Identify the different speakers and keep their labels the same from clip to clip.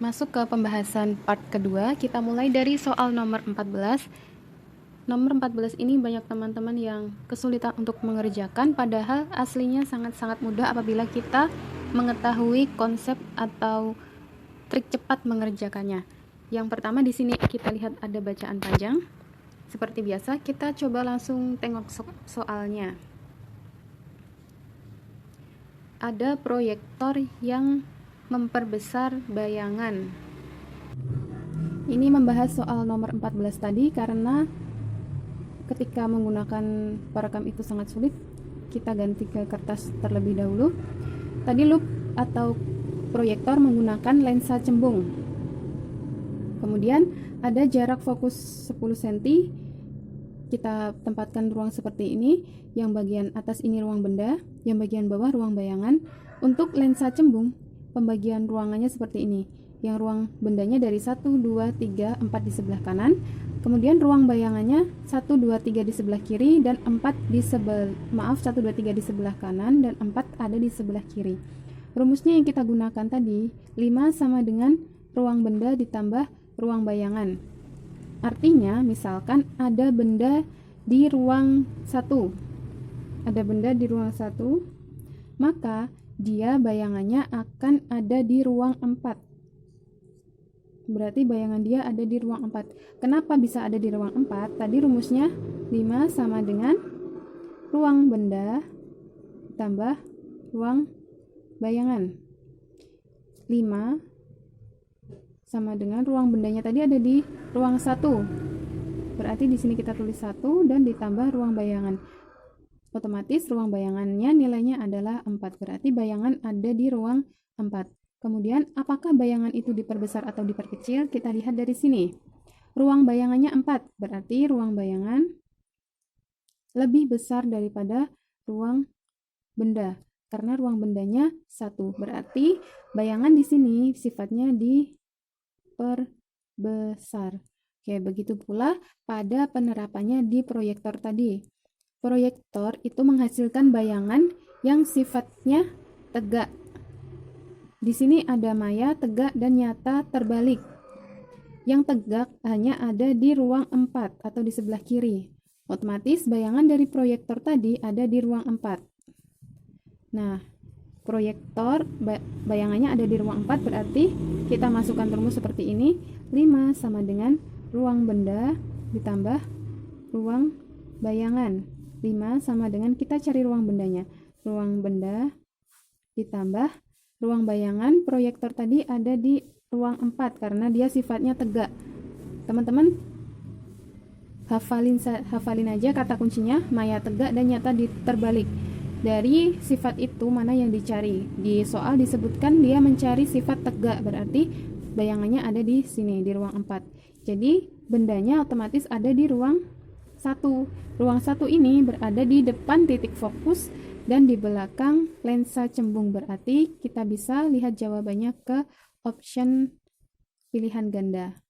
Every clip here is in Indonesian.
Speaker 1: Masuk ke pembahasan part kedua, kita mulai dari soal nomor 14. Nomor 14 ini banyak teman-teman yang kesulitan untuk mengerjakan, padahal aslinya sangat-sangat mudah apabila kita mengetahui konsep atau trik cepat mengerjakannya. Yang pertama di sini kita lihat ada bacaan panjang. Seperti biasa, kita coba langsung tengok soalnya. Ada proyektor yang memperbesar bayangan. Ini membahas soal nomor 14 tadi karena ketika menggunakan perekam itu sangat sulit, kita ganti ke kertas terlebih dahulu. Tadi loop atau proyektor menggunakan lensa cembung. Kemudian ada jarak fokus 10 cm. Kita tempatkan ruang seperti ini. Yang bagian atas ini ruang benda, yang bagian bawah ruang bayangan. Untuk lensa cembung, pembagian ruangannya seperti ini. Yang ruang bendanya dari 1, 2, 3, 4 di sebelah kanan. Kemudian ruang bayangannya 1, 2, 3 di sebelah kiri dan 4 di sebelah 1, 2, 3 di sebelah kanan dan 4 ada di sebelah kiri. Rumusnya yang kita gunakan tadi, 5 sama dengan ruang benda ditambah ruang bayangan. Artinya, misalkan ada benda di ruang 1. Ada benda di ruang 1, maka dia bayangannya akan ada di ruang 4. Berarti bayangan dia ada di ruang 4. Kenapa bisa ada di ruang 4? Tadi rumusnya 5 sama dengan ruang benda tambah ruang bayangan. 5 sama dengan ruang bendanya tadi ada di ruang 1. Berarti di sini kita tulis 1 dan ditambah ruang bayangan. Otomatis ruang bayangannya nilainya adalah 4. Berarti bayangan ada di ruang 4. Kemudian apakah bayangan itu diperbesar atau diperkecil? Kita lihat dari sini. Ruang bayangannya 4. Berarti ruang bayangan lebih besar daripada ruang benda. Karena ruang bendanya 1. Berarti bayangan di sini sifatnya diperbesar. Oke, begitu pula pada penerapannya di proyektor tadi. Proyektor itu menghasilkan bayangan yang sifatnya tegak. Di sini ada maya, tegak, dan nyata terbalik. Yang tegak hanya ada di ruang 4 atau di sebelah kiri. Otomatis bayangan dari proyektor tadi ada di ruang 4. Nah, proyektor bayangannya ada di ruang 4 berarti kita masukkan rumus seperti ini. 5 sama dengan ruang benda ditambah ruang bayangan. 5 sama dengan kita cari ruang bendanya. Ruang benda ditambah ruang bayangan. Proyektor tadi ada di ruang 4 karena dia sifatnya tegak. Teman-teman hafalin aja kata kuncinya, maya, tegak, dan nyata terbalik. Dari sifat itu mana yang dicari? Di soal disebutkan dia mencari sifat tegak, berarti bayangannya ada di sini di ruang 4. Jadi bendanya otomatis ada di ruang 1. Ruang 1 ini berada di depan titik fokus dan di belakang lensa cembung. Berarti kita bisa lihat jawabannya ke option pilihan ganda.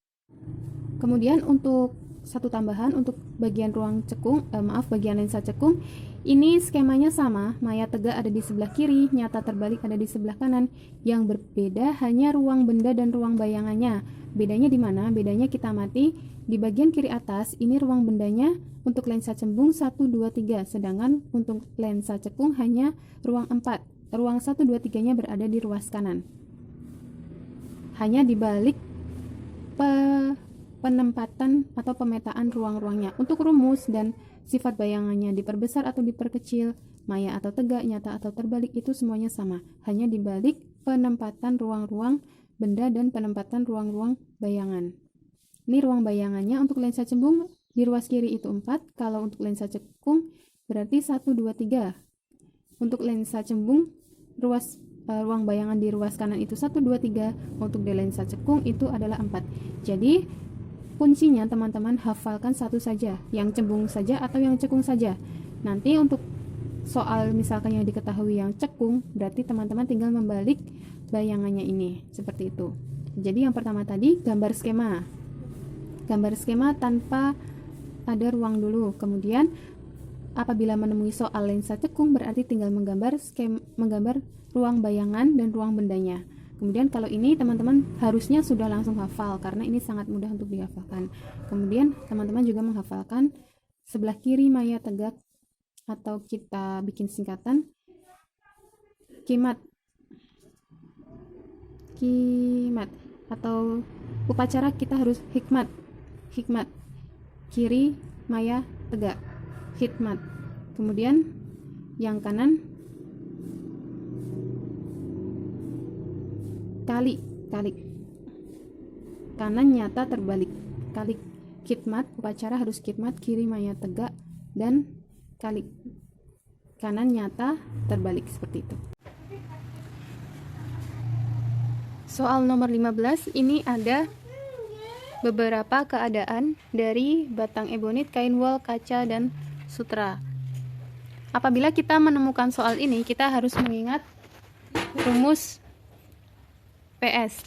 Speaker 1: Kemudian untuk satu tambahan untuk bagian ruang cekung, bagian lensa cekung, ini skemanya sama. Maya tegak ada di sebelah kiri, nyata terbalik ada di sebelah kanan. Yang berbeda hanya ruang benda dan ruang bayangannya. Bedanya di mana? Bedanya kita amati di bagian kiri atas, ini ruang bendanya untuk lensa cembung 1, 2, 3. Sedangkan untuk lensa cekung hanya ruang 4. Ruang 1, 2, 3-nya berada di ruas kanan. Hanya di balik penempatan atau pemetaan ruang-ruangnya. Untuk rumus dan sifat bayangannya diperbesar atau diperkecil, maya atau tegak, nyata atau terbalik, itu semuanya sama. Hanya di balik penempatan ruang-ruang benda dan penempatan ruang-ruang bayangan. Ini ruang bayangannya untuk lensa cembung di ruas kiri itu 4. Kalau untuk lensa cekung berarti 1, 2, 3. Untuk lensa cembung ruang bayangan di ruas kanan itu 1, 2, 3. Untuk di lensa cekung itu adalah 4. Jadi kuncinya teman-teman hafalkan satu saja, yang cembung saja atau yang cekung saja. Nanti untuk soal misalkan yang diketahui yang cekung, berarti teman-teman tinggal membalik bayangannya ini, seperti itu. Jadi yang pertama tadi gambar skema. Gambar skema tanpa ada ruang dulu. Kemudian apabila menemui soal lensa cekung berarti tinggal menggambar ruang bayangan dan ruang bendanya. Kemudian kalau ini teman-teman harusnya sudah langsung hafal karena ini sangat mudah untuk dihafalkan. Kemudian teman-teman juga menghafalkan sebelah kiri maya tegak, atau kita bikin singkatan kimat, atau upacara kita harus hikmat, kiri maya tegak, hikmat. Kemudian yang kanan kali, kanan nyata terbalik, kali, khidmat, upacara harus khidmat, kiri maya tegak, dan kali, kanan nyata terbalik, seperti itu. Soal nomor 15, ini ada beberapa keadaan dari batang ebonit, kain wol, kaca, dan sutra. Apabila kita menemukan soal ini, kita harus mengingat rumus PS.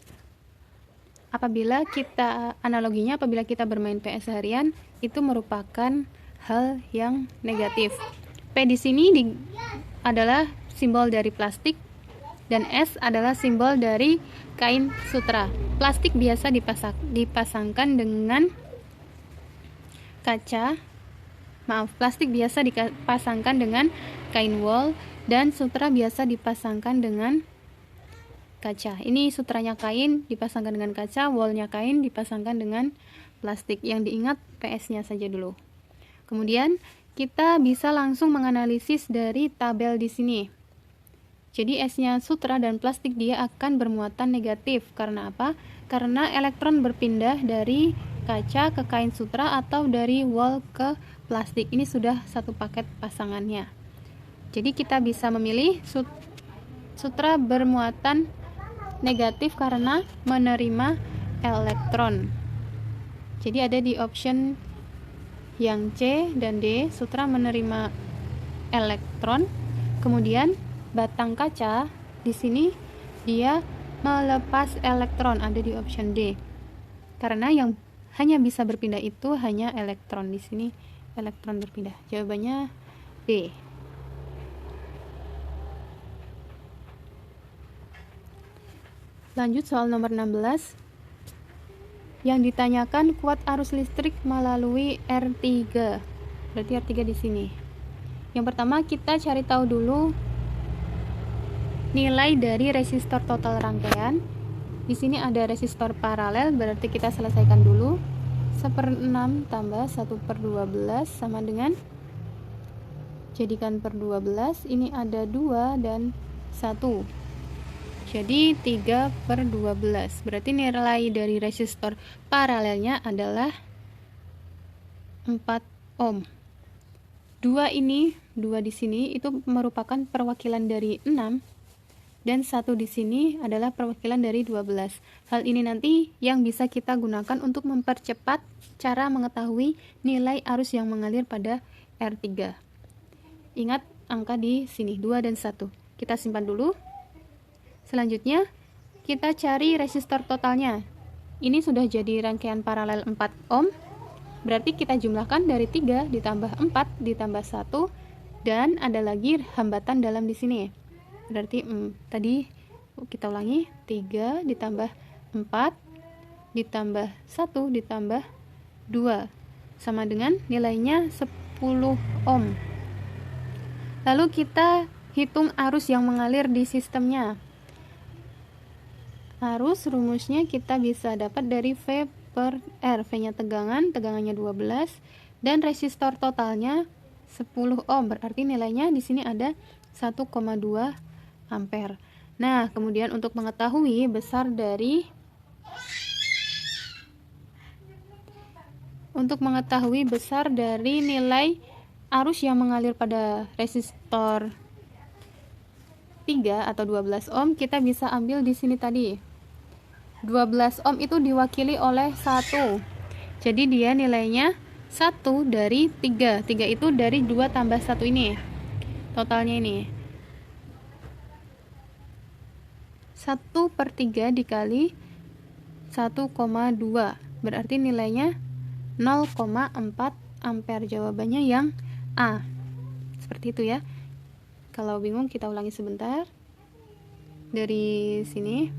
Speaker 1: Apabila kita bermain PS harian, itu merupakan hal yang negatif. P di sini adalah simbol dari plastik, dan S adalah simbol dari kain sutra. Plastik biasa dipasangkan dengan plastik biasa dipasangkan dengan kain wol, dan sutra biasa dipasangkan dengan kaca. Ini sutranya kain dipasangkan dengan kaca, wolnya kain dipasangkan dengan plastik. Yang diingat PS-nya saja dulu. Kemudian kita bisa langsung menganalisis dari tabel di sini. Jadi S-nya sutra dan plastik dia akan bermuatan negatif. Karena apa? Karena elektron berpindah dari kaca ke kain sutra atau dari wol ke plastik. Ini sudah satu paket pasangannya. Jadi kita bisa memilih sutra bermuatan negatif karena menerima elektron. Jadi ada di option yang C dan D, sutra menerima elektron. Kemudian batang kaca di sini dia melepas elektron, ada di option D. Karena yang hanya bisa berpindah itu hanya elektron. Di sini elektron berpindah. Jawabannya D. Lanjut soal nomor 16. Yang ditanyakan kuat arus listrik melalui R3. Berarti R3 di sini. Yang pertama kita cari tahu dulu nilai dari resistor total rangkaian. Di sini ada resistor paralel, berarti kita selesaikan dulu. 1/6 tambah 1/12 sama dengan, jadikan per 12, ini ada 2 dan 1. Jadi 3/12. Berarti nilai dari resistor paralelnya adalah 4 ohm. 2 di sini itu merupakan perwakilan dari 6. Dan 1 di sini adalah perwakilan dari 12. Hal ini nanti yang bisa kita gunakan untuk mempercepat cara mengetahui nilai arus yang mengalir pada R3. Ingat angka di sini, 2 dan 1. Kita simpan dulu. Selanjutnya, kita cari resistor totalnya. Ini sudah jadi rangkaian paralel 4 ohm. Berarti kita jumlahkan dari 3 ditambah 4 ditambah 1, dan ada lagi hambatan dalam di sini. Berarti tadi kita ulangi, 3 ditambah 4 ditambah 1 ditambah 2 sama dengan nilainya 10 ohm. Lalu kita hitung arus yang mengalir di sistemnya. Arus rumusnya kita bisa dapat dari V per R. V-nya tegangannya 12, dan resistor totalnya 10 ohm. Berarti nilainya di sini ada 1,2 ampere. Nah, kemudian untuk mengetahui besar dari nilai arus yang mengalir pada resistor 3 atau 12 ohm, kita bisa ambil di sini tadi. 12 ohm itu diwakili oleh 1. Jadi dia nilainya 1 dari 3. 3 itu dari 2 tambah 1 ini. Totalnya ini. 1/3 dikali 1,2. Berarti nilainya 0,4 ampere. Jawabannya yang A. Seperti itu ya. Kalau bingung kita ulangi sebentar. Dari sini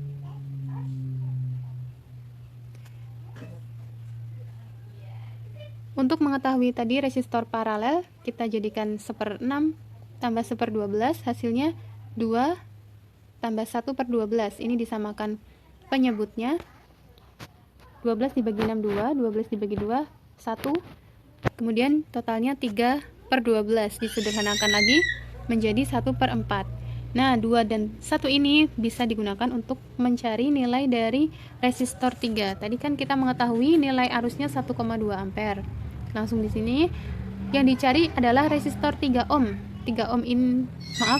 Speaker 1: Untuk mengetahui tadi resistor paralel, kita jadikan 1/6 tambah 1/12, hasilnya 2 tambah 1/12. Ini disamakan penyebutnya. 12 dibagi 6, 2. 12 dibagi 2, 1. Kemudian totalnya 3/12. Disederhanakan lagi menjadi 1/4. Nah, 2 dan 1 ini bisa digunakan untuk mencari nilai dari resistor 3. Tadi kan kita mengetahui nilai arusnya 1,2 ampere. Langsung di sini yang dicari adalah resistor 3 ohm. 3 ohm ini, maaf,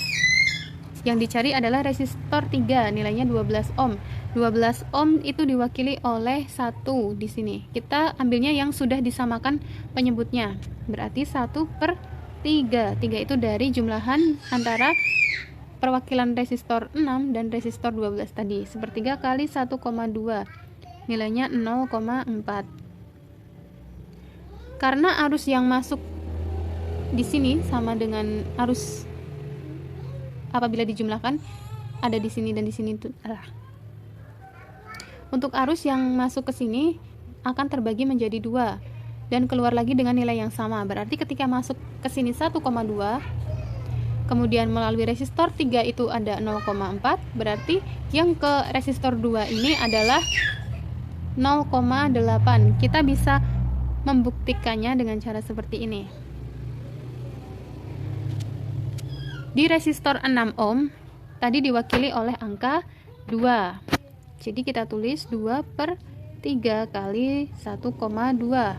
Speaker 1: yang dicari adalah resistor 3, nilainya 12 ohm. 12 ohm itu diwakili oleh 1 di sini. Kita ambilnya yang sudah disamakan penyebutnya. Berarti 1/3. 3 itu dari jumlahan antara perwakilan resistor 6 dan resistor 12 tadi. 1/3 kali 1,2. Nilainya 0,4. Karena arus yang masuk di sini sama dengan arus apabila dijumlahkan ada di sini dan di sini itu. Untuk arus yang masuk ke sini akan terbagi menjadi 2 dan keluar lagi dengan nilai yang sama. Berarti ketika masuk ke sini 1,2, kemudian melalui resistor 3 itu ada 0,4, berarti yang ke resistor 2 ini adalah 0,8. Kita bisa membuktikannya dengan cara seperti ini. Di resistor 6 ohm tadi diwakili oleh angka 2. Jadi kita tulis 2/3 kali 1,2.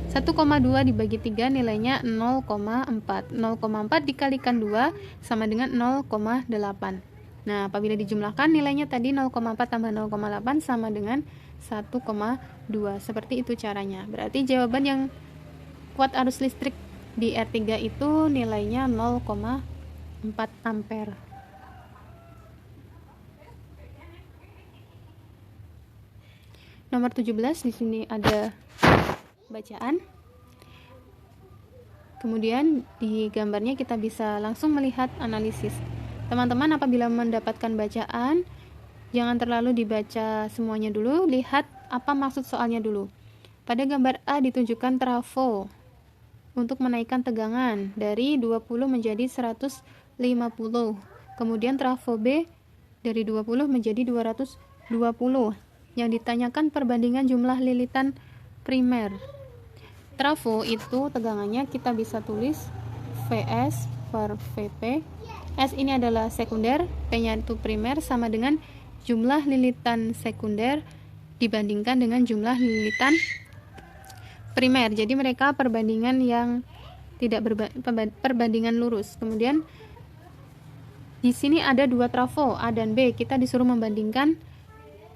Speaker 1: 1,2 dibagi 3 nilainya 0,4. 0,4 dikalikan 2 sama dengan 0,8. Nah, apabila dijumlahkan nilainya tadi 0,4 tambah 0,8 sama dengan 1,2. Seperti itu caranya. Berarti jawaban yang kuat arus listrik di R3 itu nilainya 0,4 ampere. Nomor 17 di sini ada bacaan. Kemudian di gambarnya kita bisa langsung melihat analisis. Teman-teman apabila mendapatkan bacaan, jangan terlalu dibaca semuanya dulu, lihat apa maksud soalnya dulu. Pada gambar A ditunjukkan trafo untuk menaikkan tegangan dari 20 menjadi 150. Kemudian trafo B dari 20 menjadi 220. Yang ditanyakan perbandingan jumlah lilitan primer. Trafo itu tegangannya kita bisa tulis Vs per Vp. S ini adalah sekunder, P-nya itu primer, sama dengan jumlah lilitan sekunder dibandingkan dengan jumlah lilitan primer. Jadi mereka perbandingan yang tidak perbandingan lurus. Kemudian di sini ada 2 trafo A dan B. Kita disuruh membandingkan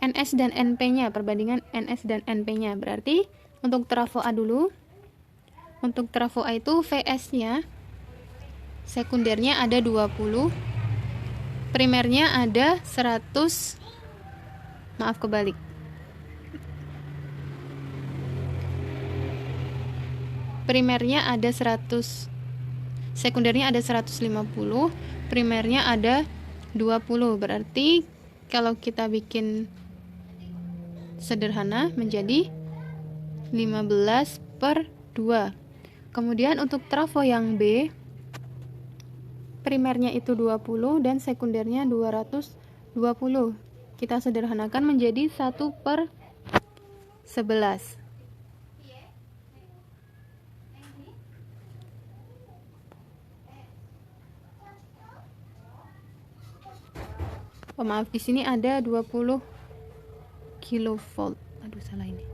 Speaker 1: NS dan NP-nya, perbandingan NS dan NP-nya. Berarti untuk trafo A dulu. Untuk trafo A itu Vs-nya sekundernya ada 20, primernya ada 100. Maaf, kebalik. Primernya ada 100, sekundernya ada 150, primernya ada 20. Berarti kalau kita bikin sederhana menjadi 15/2. Kemudian untuk trafo yang B, primernya itu 20 dan sekundernya 220. Kita sederhanakan menjadi 1/11. Oh, maaf, di sini ada 20 kilovolt. Aduh, salah ini.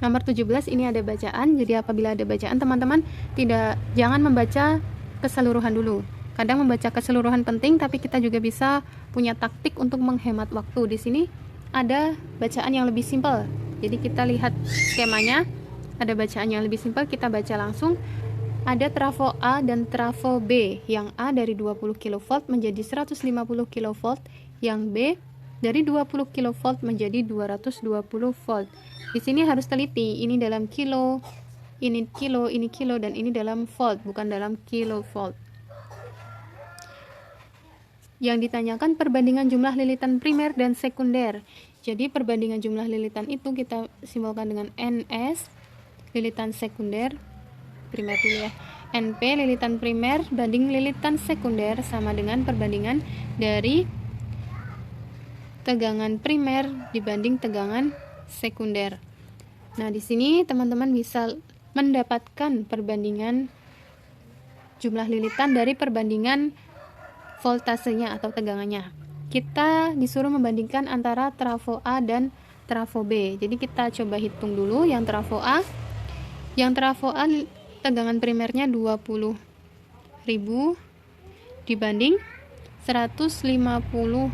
Speaker 1: Nomor 17 ini ada bacaan. Jadi apabila ada bacaan, teman-teman jangan membaca keseluruhan dulu. Kadang membaca keseluruhan penting, tapi kita juga bisa punya taktik untuk menghemat waktu. Di sini ada bacaan yang lebih simpel. Jadi kita lihat skemanya. Ada bacaan yang lebih simpel, kita baca langsung. Ada trafo A dan trafo B. Yang A dari 20 kV menjadi 150 kV, yang B dari 20 kV menjadi 220 volt. Di sini harus teliti, ini dalam kilo ini kilo, dan ini dalam volt, bukan dalam kilovolt. Yang ditanyakan perbandingan jumlah lilitan primer dan sekunder. Jadi perbandingan jumlah lilitan itu kita simbolkan dengan NS, lilitan sekunder, primer dulu ya. NP, lilitan primer, banding lilitan sekunder, sama dengan perbandingan dari tegangan primer dibanding tegangan sekunder. Nah, di sini teman-teman bisa mendapatkan perbandingan jumlah lilitan dari perbandingan voltasenya atau tegangannya. Kita disuruh membandingkan antara trafo A dan trafo B. Jadi kita coba hitung dulu yang trafo A. Yang trafo A tegangan primernya 20.000 dibanding 150.000.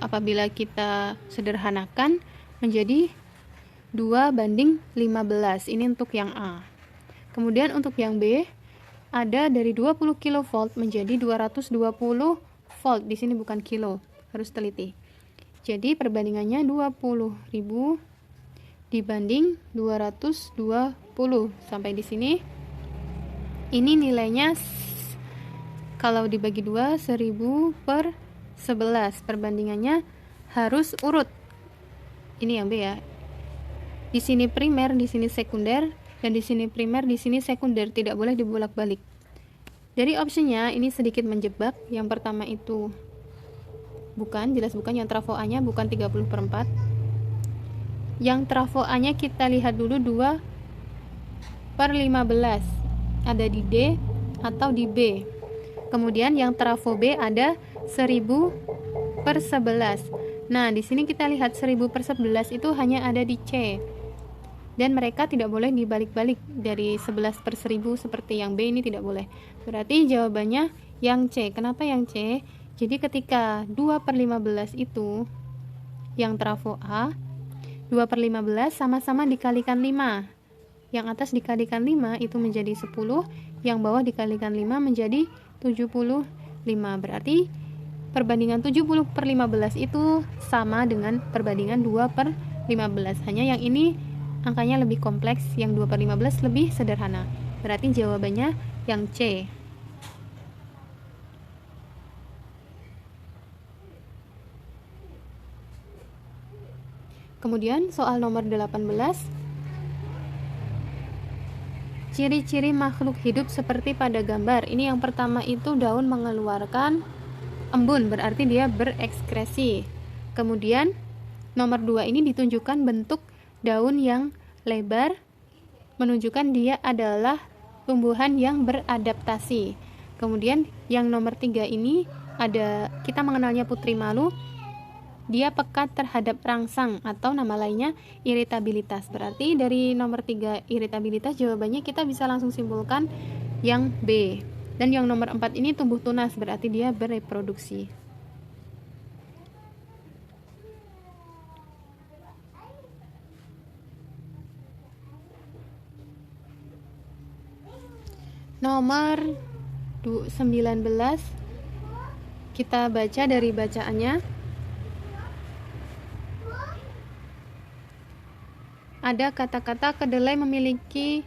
Speaker 1: Apabila kita sederhanakan menjadi 2:15. Ini untuk yang A. Kemudian untuk yang B ada dari 20 kV menjadi 220 volt. Di sini bukan kilo, harus teliti. Jadi perbandingannya 20.000 dibanding 220. Sampai di sini. Ini nilainya kalau dibagi 2 1000/11. Perbandingannya harus urut. Ini yang B ya. Di sini primer, di sini sekunder, dan di sini primer, di sini sekunder, tidak boleh dibolak-balik. Dari opsinya ini sedikit menjebak. Yang pertama itu bukan, jelas bukan, yang trafo A-nya bukan 30/4. Yang trafo A-nya kita lihat dulu 2/15. Ada di D atau di B. Kemudian yang trafo B ada 1000/11. Nah, di sini kita lihat 1000/11 itu hanya ada di C. Dan mereka tidak boleh dibalik-balik dari 11/1000 seperti yang B, ini tidak boleh. Berarti jawabannya yang C. Kenapa yang C? Jadi ketika 2/15 itu yang trafo A, 2/15 sama-sama dikalikan 5. Yang atas dikalikan 5 itu menjadi 10, yang bawah dikalikan 5 menjadi 75. Berarti perbandingan 70/15 itu sama dengan perbandingan 2/15. Hanya yang ini angkanya lebih kompleks, yang 2/15 lebih sederhana. Berarti jawabannya yang C. Kemudian soal nomor 18. Ciri-ciri makhluk hidup seperti pada gambar. Ini yang pertama itu daun mengeluarkan embun, berarti dia berekskresi. Kemudian nomor 2 ini ditunjukkan bentuk daun yang lebar, menunjukkan dia adalah tumbuhan yang beradaptasi. Kemudian yang nomor 3 ini ada, kita mengenalnya putri malu, dia pekat terhadap rangsang atau nama lainnya iritabilitas. Berarti dari nomor 3 iritabilitas jawabannya kita bisa langsung simpulkan yang B. Dan yang nomor 4 ini tumbuh tunas, berarti dia bereproduksi. Nomor 19, kita baca dari bacaannya. Ada kata-kata kedelai memiliki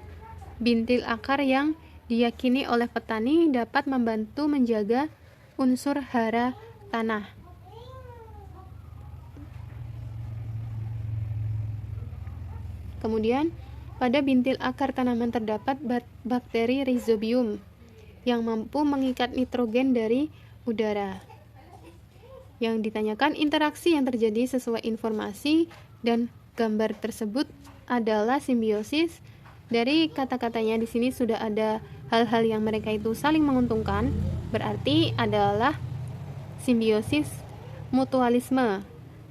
Speaker 1: bintil akar yang diyakini oleh petani dapat membantu menjaga unsur hara tanah. Kemudian pada bintil akar tanaman terdapat bakteri rhizobium yang mampu mengikat nitrogen dari udara. Yang ditanyakan interaksi yang terjadi sesuai informasi dan gambar tersebut adalah simbiosis. Dari kata-katanya di sini sudah ada hal-hal yang mereka itu saling menguntungkan, berarti adalah simbiosis mutualisme.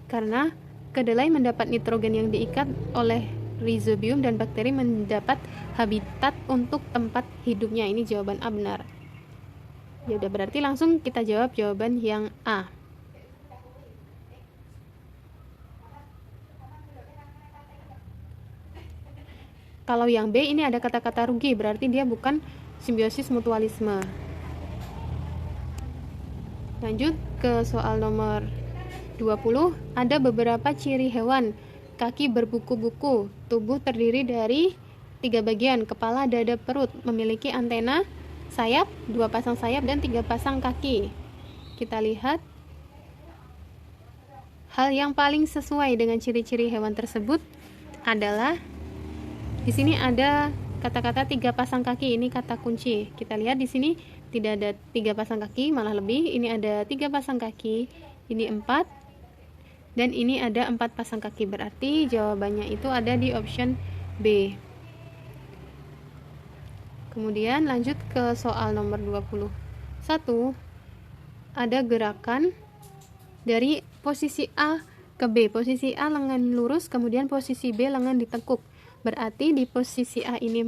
Speaker 1: Karena kedelai mendapat nitrogen yang diikat oleh rhizobium dan bakteri mendapat habitat untuk tempat hidupnya. Ini jawaban A benar. Ya udah, berarti langsung kita jawab jawaban yang A. Kalau yang B ini ada kata-kata rugi, berarti dia bukan simbiosis mutualisme. Lanjut ke soal nomor 20. Ada beberapa ciri hewan. Kaki berbuku-buku, tubuh terdiri dari 3 bagian, kepala, dada, perut, memiliki antena, sayap, 2 pasang sayap, dan 3 pasang kaki. Kita lihat hal yang paling sesuai dengan ciri-ciri hewan tersebut adalah di sini ada kata-kata 3 pasang kaki. Ini kata kunci. Kita lihat di sini tidak ada 3 pasang kaki, malah lebih. Ini ada 3 pasang kaki, ini 4, dan ini ada 4 pasang kaki. Berarti jawabannya itu ada di option B. Kemudian lanjut ke soal nomor 21. Ada gerakan dari posisi A ke B. Posisi A lengan lurus, kemudian posisi B lengan ditekuk. Berarti di posisi A ini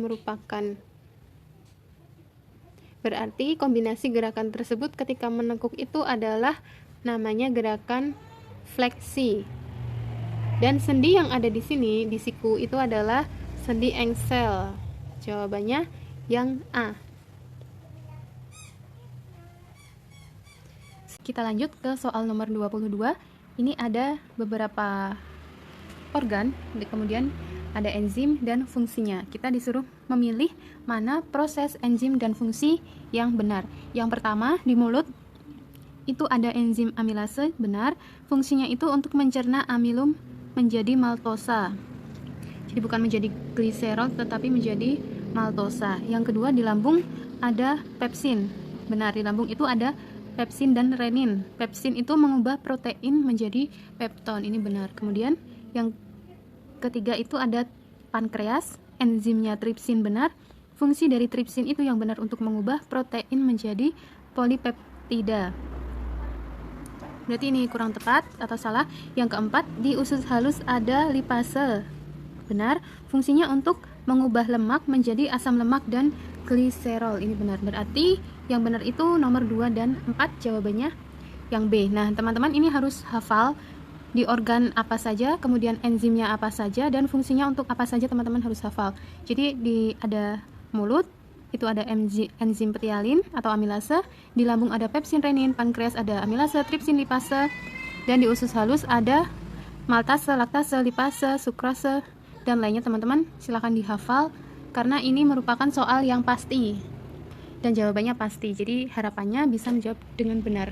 Speaker 1: berarti kombinasi gerakan tersebut ketika menekuk itu adalah namanya gerakan fleksi. Dan sendi yang ada di sini di siku itu adalah sendi engsel. Jawabannya yang A. Kita lanjut ke soal nomor 22. Ini ada beberapa organ, kemudian ada enzim dan fungsinya. Kita disuruh memilih mana proses enzim dan fungsi yang benar. Yang pertama, di mulut itu ada enzim amilase, benar. Fungsinya itu untuk mencerna amilum menjadi maltosa. Jadi bukan menjadi gliserol tetapi menjadi maltosa. Yang kedua, di lambung ada pepsin. Benar, di lambung itu ada pepsin dan renin. Pepsin itu mengubah protein menjadi pepton. Ini benar. Kemudian yang ketiga itu ada pankreas, enzimnya tripsin, benar. Fungsi dari tripsin itu yang benar untuk mengubah protein menjadi polipeptida. Berarti ini kurang tepat atau salah. Yang keempat, di usus halus ada lipase. Benar. Fungsinya untuk mengubah lemak menjadi asam lemak dan gliserol. Ini benar. Berarti yang benar itu nomor 2 dan 4, jawabannya yang B. Nah, teman-teman ini harus hafal di organ apa saja, kemudian enzimnya apa saja, dan fungsinya untuk apa saja teman-teman harus hafal. Jadi ada mulut, itu ada enzim petialin atau amilase, di lambung ada pepsin, renin, pankreas ada amilase, tripsin, lipase, dan di usus halus ada maltase, laktase, lipase, sukrase, dan lainnya. Teman-teman silahkan dihafal karena ini merupakan soal yang pasti dan jawabannya pasti, jadi harapannya bisa menjawab dengan benar.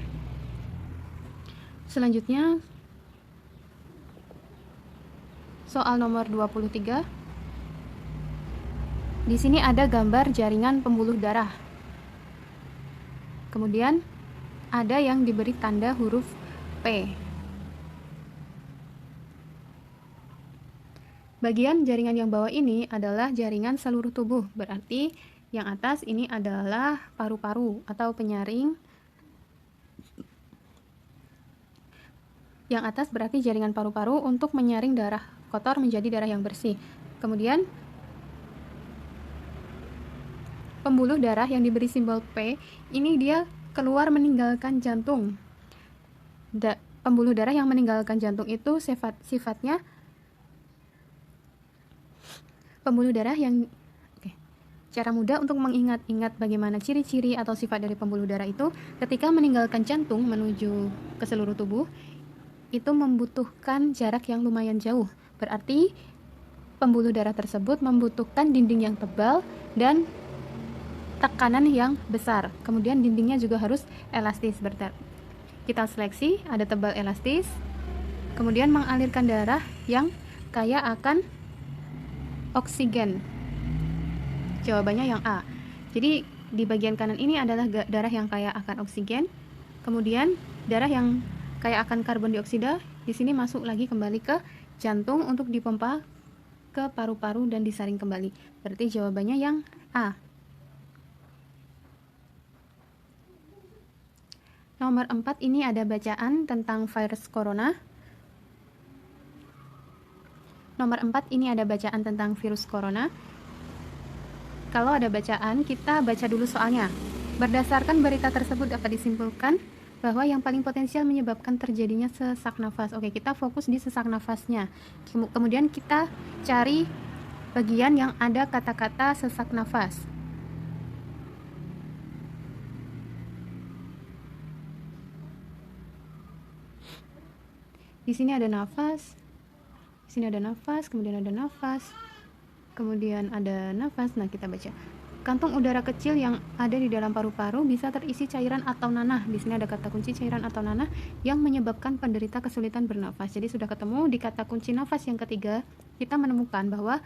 Speaker 1: Selanjutnya soal nomor 23. Di sini ada gambar jaringan pembuluh darah. Kemudian ada yang diberi tanda huruf P. Bagian jaringan yang bawah ini adalah jaringan seluruh tubuh. Berarti yang atas ini adalah paru-paru atau penyaring. Yang atas berarti jaringan paru-paru untuk menyaring darah kotor menjadi darah yang bersih. Kemudian pembuluh darah yang diberi simbol P, ini dia keluar meninggalkan jantung. Pembuluh darah yang meninggalkan jantung itu sifatnya pembuluh darah yang cara mudah untuk mengingat-ingat bagaimana ciri-ciri atau sifat dari pembuluh darah itu, ketika meninggalkan jantung menuju ke seluruh tubuh, itu membutuhkan jarak yang lumayan jauh. Berarti pembuluh darah tersebut membutuhkan dinding yang tebal dan tekanan yang besar. Kemudian dindingnya juga harus elastis. Kita seleksi, ada tebal elastis. Kemudian mengalirkan darah yang kaya akan oksigen. Jawabannya yang A. Jadi di bagian kanan ini adalah darah yang kaya akan oksigen. Kemudian darah yang kaya akan karbon dioksida di sini masuk lagi kembali ke jantung untuk dipompa ke paru-paru dan disaring kembali. Berarti jawabannya yang A. Nomor 4 ini ada bacaan tentang virus corona. Nomor 4 ini ada bacaan tentang virus corona. Kalau ada bacaan, kita baca dulu soalnya. Berdasarkan berita tersebut dapat disimpulkan bahwa yang paling potensial menyebabkan terjadinya sesak nafas. Oke, kita fokus di sesak nafasnya. Kemudian kita cari bagian yang ada kata-kata sesak nafas. Di sini ada nafas. Di sini ada nafas, kemudian ada nafas. Kemudian ada nafas. Nah, kita baca. Kantung udara kecil yang ada di dalam paru-paru bisa terisi cairan atau nanah. Di sini ada kata kunci cairan atau nanah yang menyebabkan penderita kesulitan bernafas. Jadi sudah ketemu di kata kunci nafas yang ketiga, kita menemukan bahwa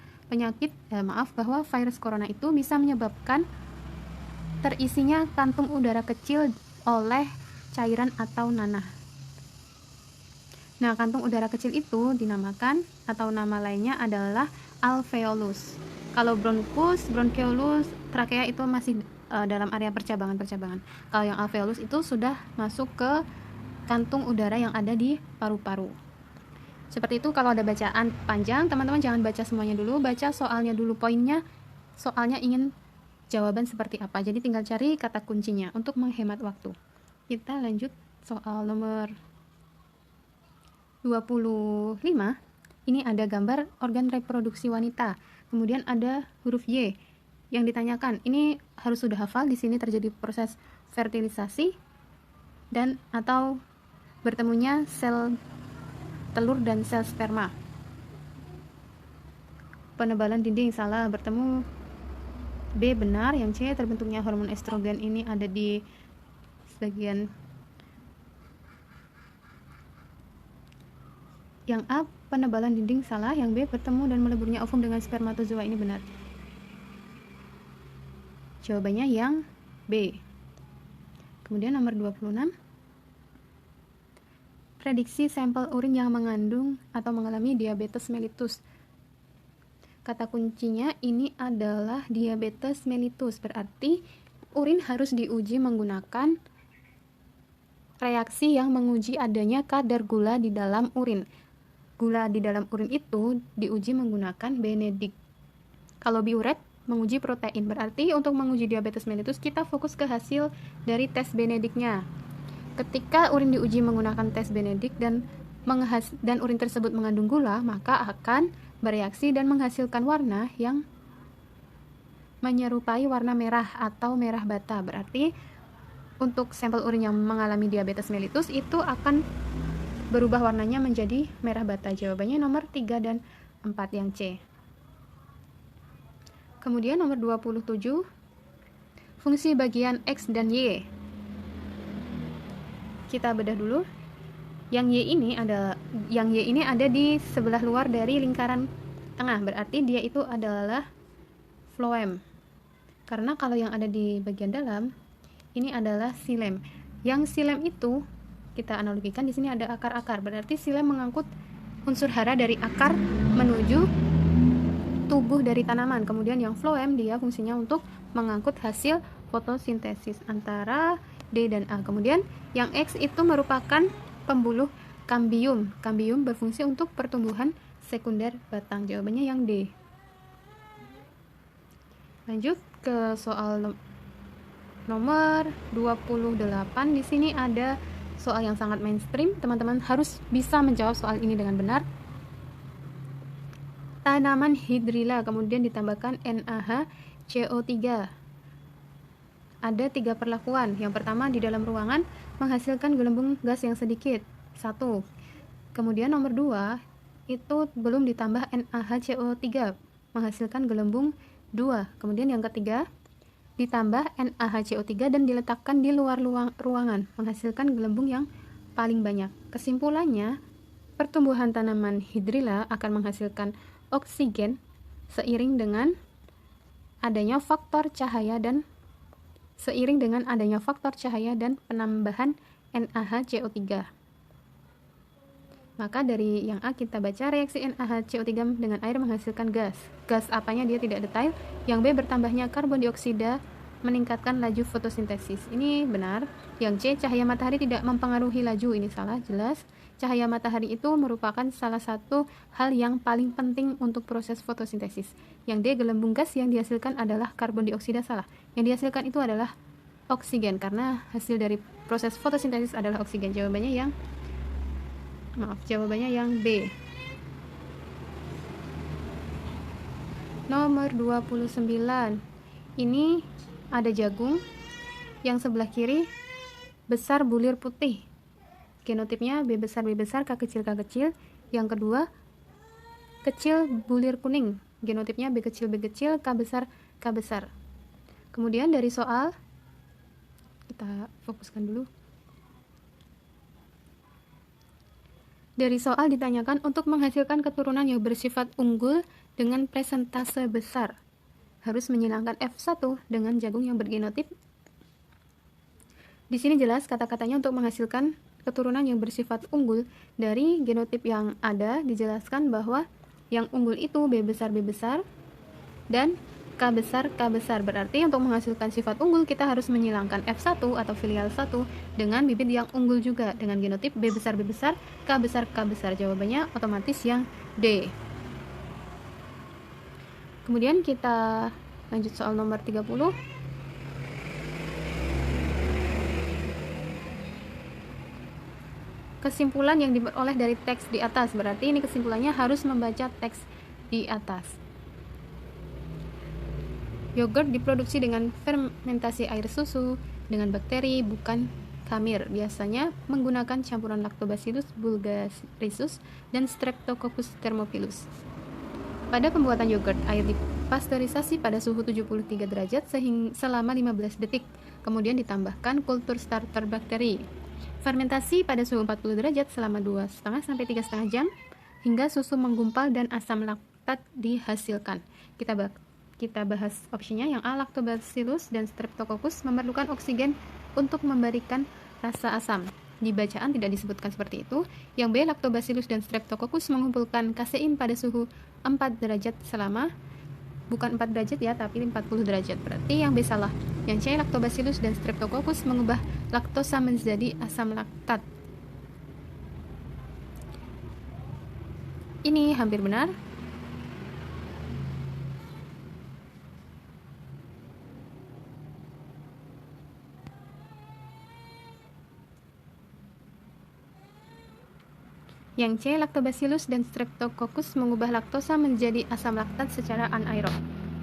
Speaker 1: bahwa virus corona itu bisa menyebabkan terisinya kantung udara kecil oleh cairan atau nanah. Nah, kantung udara kecil itu dinamakan atau nama lainnya adalah alveolus. Kalau bronchus, trakea itu masih dalam area percabangan-percabangan. Kalau yang alveolus itu sudah masuk ke kantung udara yang ada di paru-paru. Seperti itu. Kalau ada bacaan panjang, teman-teman jangan baca semuanya dulu, baca soalnya dulu, poinnya soalnya ingin jawaban seperti apa. Jadi tinggal cari kata kuncinya untuk menghemat waktu. Kita lanjut soal nomor 25. Ini ada gambar organ reproduksi wanita. Kemudian ada huruf Y yang ditanyakan. Ini harus sudah hafal. Di sini terjadi proses fertilisasi dan atau bertemunya sel telur dan sel sperma. Penebalan dinding salah, bertemu. B benar. Yang C terbentuknya hormon estrogen. Ini ada di bagian. Yang A penebalan dinding salah. Yang B bertemu dan meleburnya ovum dengan spermatozoa. Ini benar. Jawabannya yang B. Kemudian nomor 26. Prediksi sampel urin yang mengandung atau mengalami diabetes mellitus. Kata kuncinya ini adalah diabetes mellitus. Berarti urin harus diuji menggunakan reaksi yang menguji adanya kadar gula di dalam urin. Gula di dalam urin itu diuji menggunakan Benedict. Kalau biuret menguji protein. Berarti untuk menguji diabetes mellitus kita fokus ke hasil dari tes Benedict-nya. Ketika urin diuji menggunakan tes Benedict dan urin tersebut mengandung gula, maka akan bereaksi dan menghasilkan warna yang menyerupai warna merah atau merah bata. Berarti untuk sampel urin yang mengalami diabetes mellitus itu akan berubah warnanya menjadi merah bata. Jawabannya nomor 3 dan 4 yang C. Kemudian nomor 27, fungsi bagian X dan Y. Kita bedah dulu. Yang Y ini ada di sebelah luar dari lingkaran tengah. Berarti dia itu adalah floem. Karena kalau yang ada di bagian dalam ini adalah xilem. Yang xilem itu kita analogikan di sini ada akar-akar. Berarti xilem mengangkut unsur hara dari akar menuju tubuh dari tanaman. Kemudian yang floem dia fungsinya untuk mengangkut hasil fotosintesis antara D dan A. Kemudian yang X itu merupakan pembuluh kambium. Kambium berfungsi untuk pertumbuhan sekunder batang. Jawabannya yang D. Lanjut ke soal nomor 28. Di sini ada soal yang sangat mainstream. Teman-teman harus bisa menjawab soal ini dengan benar. Tanaman hidrilla kemudian ditambahkan NaHCO3. Ada 3 perlakuan. Yang pertama, di dalam ruangan menghasilkan gelembung gas yang sedikit. 1. Kemudian nomor 2, itu belum ditambah NaHCO3, menghasilkan gelembung 2. Kemudian yang ketiga, ditambah NaHCO3 dan diletakkan di luar ruangan, menghasilkan gelembung yang paling banyak. Kesimpulannya, pertumbuhan tanaman hidrilla akan menghasilkan oksigen seiring dengan adanya faktor cahaya dan penambahan NaHCO3. Maka dari yang A kita baca reaksi NaHCO3 dengan air menghasilkan gas. Gas apanya dia tidak detail. Yang B bertambahnya karbon dioksida meningkatkan laju fotosintesis. Ini benar. Yang C cahaya matahari tidak mempengaruhi laju. Ini salah, jelas. Cahaya matahari itu merupakan salah satu hal yang paling penting untuk proses fotosintesis. Yang D gelembung gas yang dihasilkan adalah karbon dioksida, salah. Yang dihasilkan itu adalah oksigen karena hasil dari proses fotosintesis adalah oksigen. Jawabannya yang B. Nomor 29. Ini ada jagung. Yang sebelah kiri besar bulir putih. Genotipnya B besar, K kecil, K kecil. Yang kedua kecil bulir kuning. genotipnya B kecil, K besar, K besar. Kemudian dari soal, kita fokuskan dulu. Dari soal ditanyakan untuk menghasilkan keturunan yang bersifat unggul dengan presentase besar, harus menghilangkan F1 dengan jagung yang bergenotip. Di sini jelas kata-katanya untuk menghasilkan keturunan yang bersifat unggul dari genotip yang ada, dijelaskan bahwa yang unggul itu B besar dan K besar. Berarti untuk menghasilkan sifat unggul kita harus menghilangkan F1 atau filial 1 dengan bibit yang unggul juga dengan genotip B besar, K besar. Jawabannya otomatis yang D. Kemudian kita lanjut soal nomor 30. Kesimpulan yang diperoleh dari teks di atas, berarti ini kesimpulannya harus membaca teks di atas. Yogurt diproduksi dengan fermentasi air susu dengan bakteri, bukan khamir. Biasanya menggunakan campuran Lactobacillus bulgarisus dan Streptococcus thermophilus. Pada pembuatan yogurt, air dipasteurisasi pada suhu 73 derajat selama 15 detik. Kemudian ditambahkan kultur starter bakteri. Fermentasi pada suhu 40 derajat selama 2,5 sampai 3,5 jam hingga susu menggumpal dan asam laktat dihasilkan. Kita bahas opsinya. Yang A, Lactobacillus dan Streptococcus memerlukan oksigen untuk memberikan rasa asam. Di bacaan tidak disebutkan seperti itu. Yang B, Lactobacillus dan Streptococcus mengumpulkan kasein pada suhu 4 derajat selama, bukan 4 derajat ya, tapi 40 derajat. Berarti yang B salah. Yang C, Lactobacillus dan Streptococcus mengubah laktosa menjadi asam laktat. Ini hampir benar. Yang C, Lactobacillus dan Streptococcus mengubah laktosa menjadi asam laktat secara anaerob.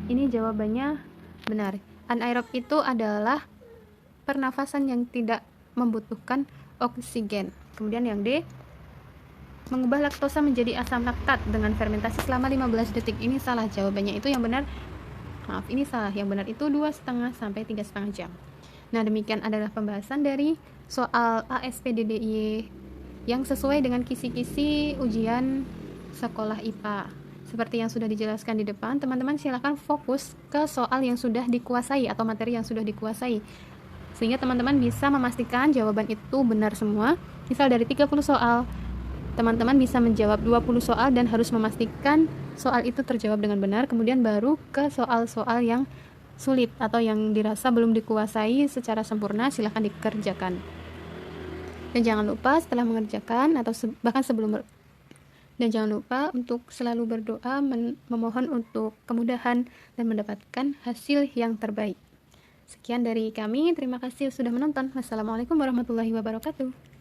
Speaker 1: Ini jawabannya benar. Anaerob itu adalah pernafasan yang tidak membutuhkan oksigen. Kemudian yang D, mengubah laktosa menjadi asam laktat dengan fermentasi selama 15 detik. Ini salah, jawabannya itu yang benar. Maaf, ini salah. Yang benar itu 2,5 sampai 3,5 jam. Nah, demikian adalah pembahasan dari soal ASPDDIY yang sesuai dengan kisi-kisi ujian sekolah IPA. Seperti yang sudah dijelaskan di depan, teman-teman silakan fokus ke soal yang sudah dikuasai atau materi yang sudah dikuasai, sehingga teman-teman bisa memastikan jawaban itu benar semua. Misal dari 30 soal, teman-teman bisa menjawab 20 soal dan harus memastikan soal itu terjawab dengan benar. Kemudian baru ke soal-soal yang sulit atau yang dirasa belum dikuasai secara sempurna, silakan dikerjakan. Dan jangan lupa setelah mengerjakan atau bahkan sebelum dan jangan lupa untuk selalu berdoa memohon untuk kemudahan dan mendapatkan hasil yang terbaik. Sekian dari kami, terima kasih sudah menonton. Wassalamualaikum warahmatullahi wabarakatuh.